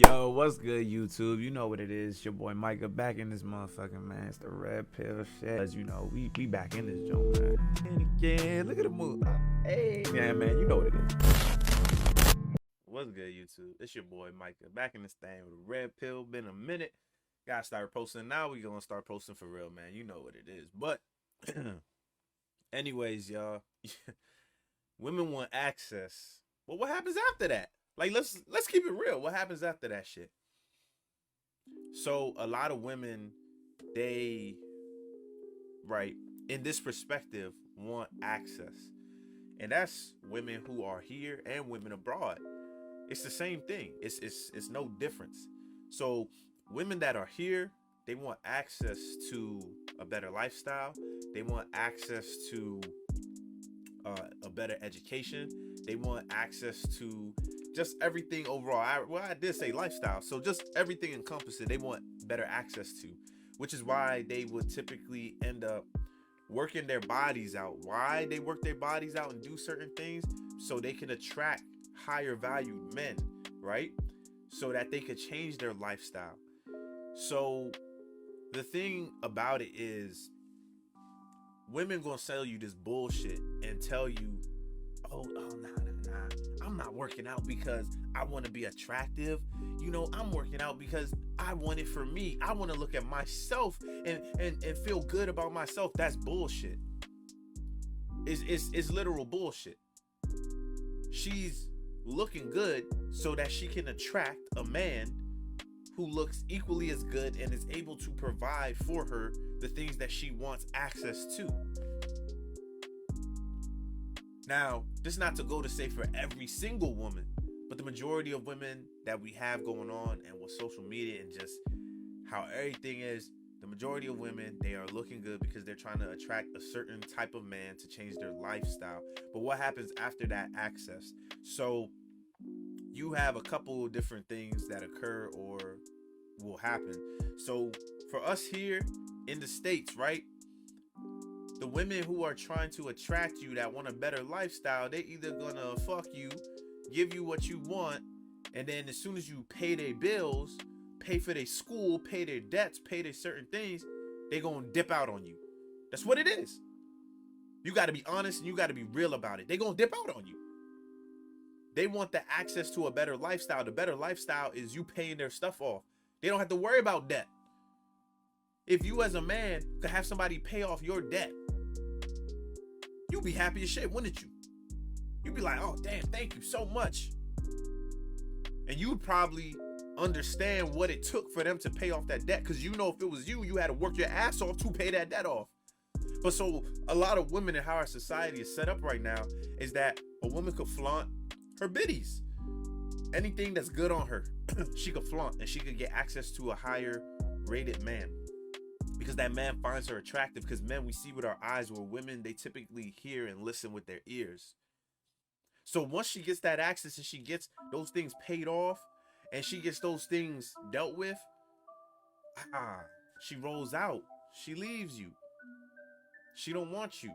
Yo, what's good, YouTube? You know what it is. Your boy Micah back in this motherfucking, man. It's the red pill shit. As you know, we back in this joint, man. And again, look at the move. Hey, yeah, man, you know what it is. What's good, YouTube? It's your boy Micah back in this thing with a red pill. Been a minute. Gotta start posting now. We gonna start posting for real, man. You know what it is. But, anyways, y'all, women want access. Well, what happens after that? Like, let's keep it real. What happens after that shit? So a lot of women, they, right, in this perspective, want access. And that's women who are here and women abroad. It's the same thing. It's no difference. So women that are here, they want access to a better lifestyle. They want access to a better education. They want access to just everything overall. I did say lifestyle, so just everything encompassed, they want better access to, which is why they would typically end up working their bodies out. Why they work their bodies out and do certain things? So they can attract higher valued men, right? So that they could change their lifestyle. So the thing about it is, women gonna sell you this bullshit and tell you, oh, nah. I'm not working out because I want to be attractive. You know, I'm working out because I want it for me. I want to look at myself and feel good about myself. That's bullshit. It's literal bullshit. She's looking good so that she can attract a man who looks equally as good and is able to provide for her the things that she wants access to. Now, this is not to go to say for every single woman, but the majority of women that we have going on, and with social media and just how everything is, the majority of women, they are looking good because they're trying to attract a certain type of man to change their lifestyle. But what happens after that access? So you have a couple of different things that occur or will happen. So for us here in the States, right? The women who are trying to attract you that want a better lifestyle, they either gonna fuck you, give you what you want, and then as soon as you pay their bills, pay for their school, pay their debts, pay their certain things, they gonna dip out on you. That's what it is. You gotta be honest and you gotta be real about it. They gonna dip out on you. They want the access to a better lifestyle. The better lifestyle is you paying their stuff off. They don't have to worry about debt. If you as a man could have somebody pay off your debt, you'd be happy as shit, wouldn't you? You'd be like, oh, damn, thank you so much. And you'd probably understand what it took for them to pay off that debt, because you know if it was you, you had to work your ass off to pay that debt off. But so a lot of women and how our society is set up right now is that a woman could flaunt her biddies. Anything that's good on her, she could flaunt, and she could get access to a higher rated man. Because that man finds her attractive. Because men, we see with our eyes, where women, they typically hear and listen with their ears. So once she gets that access and she gets those things paid off and she gets those things dealt with, she rolls out. She leaves you. She don't want you.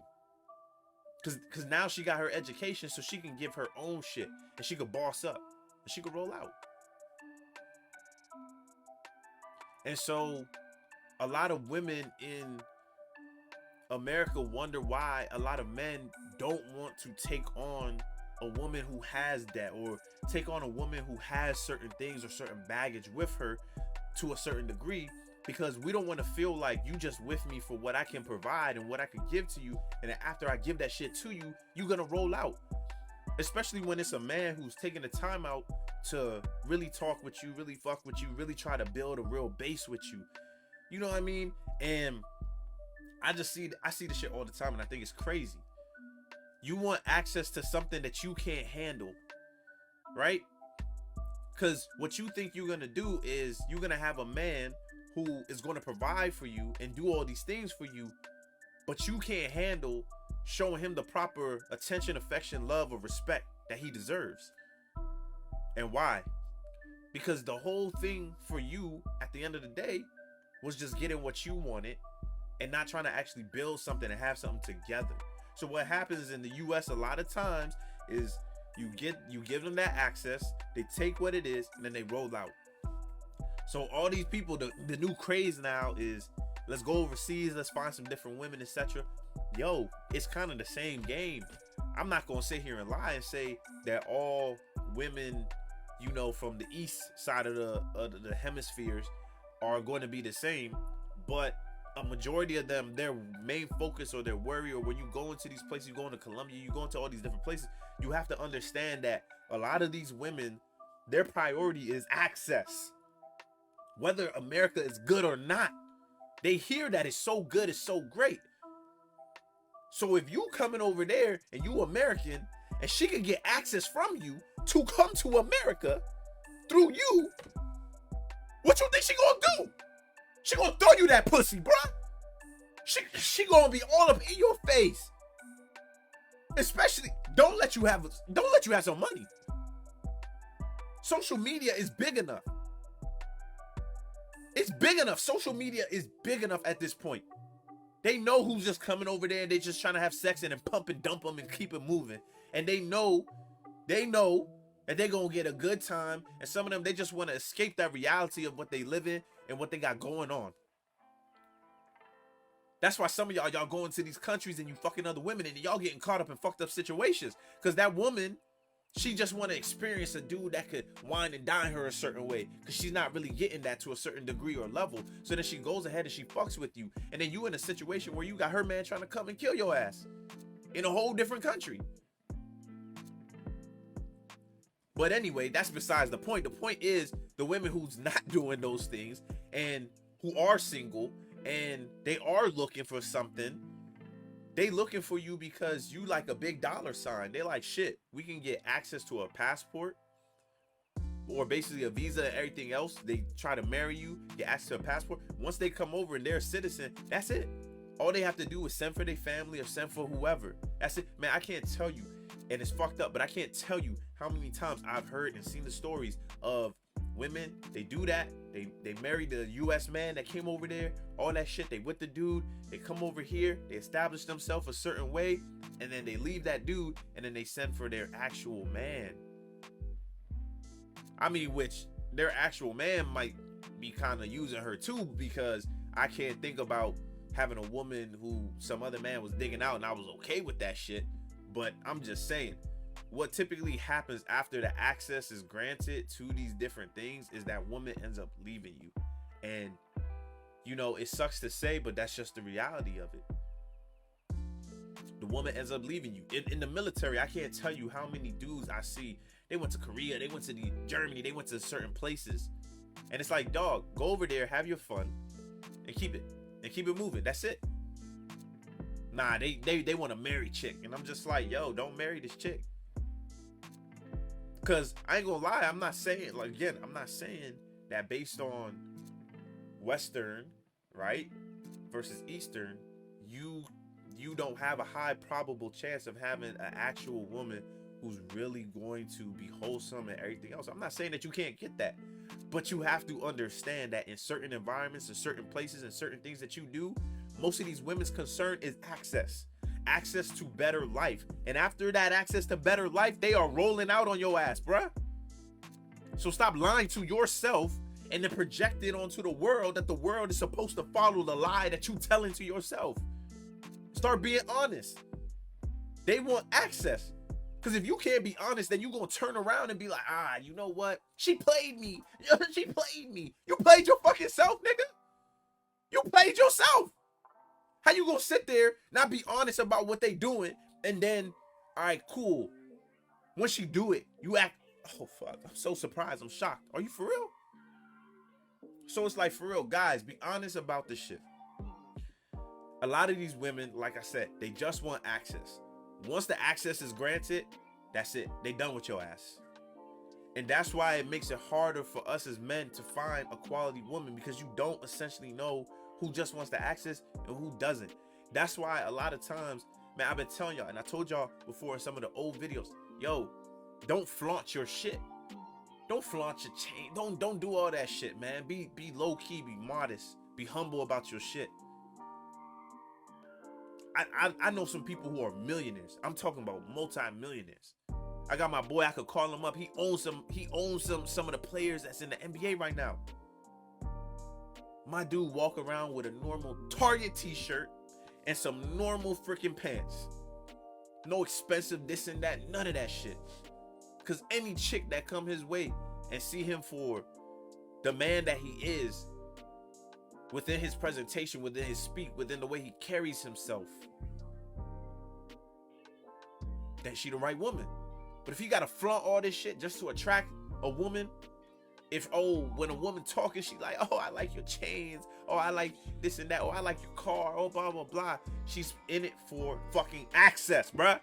Because now she got her education, so she can give her own shit. And she could boss up. And she could roll out. And so a lot of women in America wonder why a lot of men don't want to take on a woman who has that, or take on a woman who has certain things or certain baggage with her to a certain degree, because we don't want to feel like you just with me for what I can provide and what I can give to you, and then after I give that shit to you, you're gonna roll out. Especially when it's a man who's taking the time out to really talk with you, really fuck with you, really try to build a real base with you. You know what I mean? And I see the shit all the time, and I think it's crazy. You want access to something that you can't handle, right? Because what you think you're gonna do is you're gonna have a man who is gonna provide for you and do all these things for you, but you can't handle showing him the proper attention, affection, love, or respect that he deserves. And why? Because the whole thing for you at the end of the day was just getting what you wanted and not trying to actually build something and have something together. So what happens in the US a lot of times is you give them that access, they take what it is, and then they roll out. So all these people, the new craze now is let's go overseas, let's find some different women, etc. Yo, it's kind of the same game. I'm not gonna sit here and lie and say that all women, you know, from the east side of the hemispheres are going to be the same, but a majority of them, their main focus or their worry, or when you go into these places, you go into Colombia, you go into all these different places, you have to understand that a lot of these women, their priority is access. Whether America is good or not, they hear that it's so good, it's so great. So if you coming over there and you American and she can get access from you to come to America through you, what you think she gonna do? She gonna throw you that pussy, bruh. She gonna be all up in your face. Especially, don't let you have some money. Social media is big enough. It's big enough. Social media is big enough at this point. They know who's just coming over there and they just trying to have sex and then pump and dump them and keep it moving. And they know that they're going to get a good time. And some of them, they just want to escape that reality of what they live in and what they got going on. That's why some of y'all going to these countries and you fucking other women and y'all getting caught up in fucked up situations. Because that woman, she just want to experience a dude that could wine and dine her a certain way, because she's not really getting that to a certain degree or level. So then she goes ahead and she fucks with you, and then you in a situation where you got her man trying to come and kill your ass in a whole different country. But anyway, that's besides the point. The point is the women who's not doing those things and who are single and they are looking for something. They looking for you because you like a big dollar sign. They like, shit, we can get access to a passport or basically a visa and everything else. They try to marry you, get access to a passport. Once they come over and they're a citizen, that's it. All they have to do is send for their family or send for whoever. That's it. Man, I can't tell you, and it's fucked up, but I can't tell you how many times I've heard and seen the stories of women, they do that. They marry the US man that came over there, all that shit. They with the dude, they come over here, they establish themselves a certain way, and then they leave that dude, and then they send for their actual man. I mean, which their actual man might be kind of using her too, because I can't think about having a woman who some other man was digging out and I was okay with that shit. But I'm just saying, what typically happens after the access is granted to these different things is that woman ends up leaving you. And, you know, it sucks to say, but that's just the reality of it. The woman ends up leaving you. In the military, I can't tell you how many dudes I see. They went to Korea, they went to Germany, they went to certain places. And it's like, dog, go over there, have your fun, and keep it moving. That's it. Nah, they want a married chick. And I'm just like, yo, don't marry this chick. Because I ain't gonna lie, I'm not saying that based on Western, right, versus Eastern, you don't have a high probable chance of having an actual woman who's really going to be wholesome and everything else. I'm not saying that you can't get that, but you have to understand that in certain environments, in certain places, and certain things that you do, most of these women's concern is access to better life. And after that access to better life, they are rolling out on your ass, bruh. So stop lying to yourself and then project it onto the world that the world is supposed to follow the lie that you telling to yourself. Start being honest. They want access. Because if you can't be honest, then you're going to turn around and be like, you know what? She played me. She played me. You played your fucking self, nigga. You played yourself. How you gonna sit there, not be honest about what they doing, and then, all right, cool. Once you do it, you act, oh, fuck, I'm so surprised, I'm shocked. Are you for real? So it's like, for real, guys, be honest about this shit. A lot of these women, like I said, they just want access. Once the access is granted, that's it. They done with your ass. And that's why it makes it harder for us as men to find a quality woman, because you don't essentially know who just wants the access and who doesn't. That's why a lot of times, man, I've been telling y'all, and I told y'all before in some of the old videos, yo, don't flaunt your shit. Don't flaunt your chain. Don't do all that shit, man. Be low key, be modest, be humble about your shit. I know some people who are millionaires. I'm talking about multi-millionaires. I got my boy, I could call him up. He owns some of the players that's in the NBA right now. my dude walk around with a normal Target t-shirt and some normal freaking pants. No expensive this and that, none of that shit. Because any chick that come his way and see him for the man that he is, within his presentation, within his speak, within the way he carries himself, then she the right woman. But if you gotta flaunt all this shit just to attract a woman, when a woman talking, she like, oh, I like your chains, oh, I like this and that, oh, I like your car, oh, blah, blah, blah. She's in it for fucking access, bruh.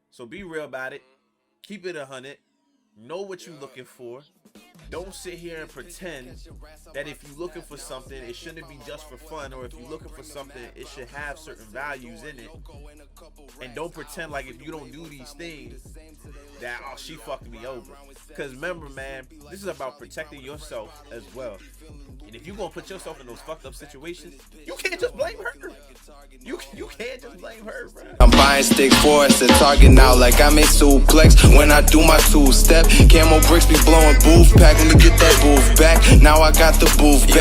So be real about it. Keep it 100. Know what you're looking for. Don't sit here and pretend that if you're looking for something, it shouldn't be just for fun, or if you're looking for something, it should have certain values in it. And don't pretend like if you don't do these things, that, oh, she fucking me over. Because remember, man, this is about protecting yourself as well. And if you're going to put yourself in those fucked up situations, you can't just blame her. You can't just blame her, bro. I'm buying stick for us, a target now like I'm a suplex. When I do my two-step, camo bricks be blowing booth pack. Let me get that booth back. Now I got the booth back.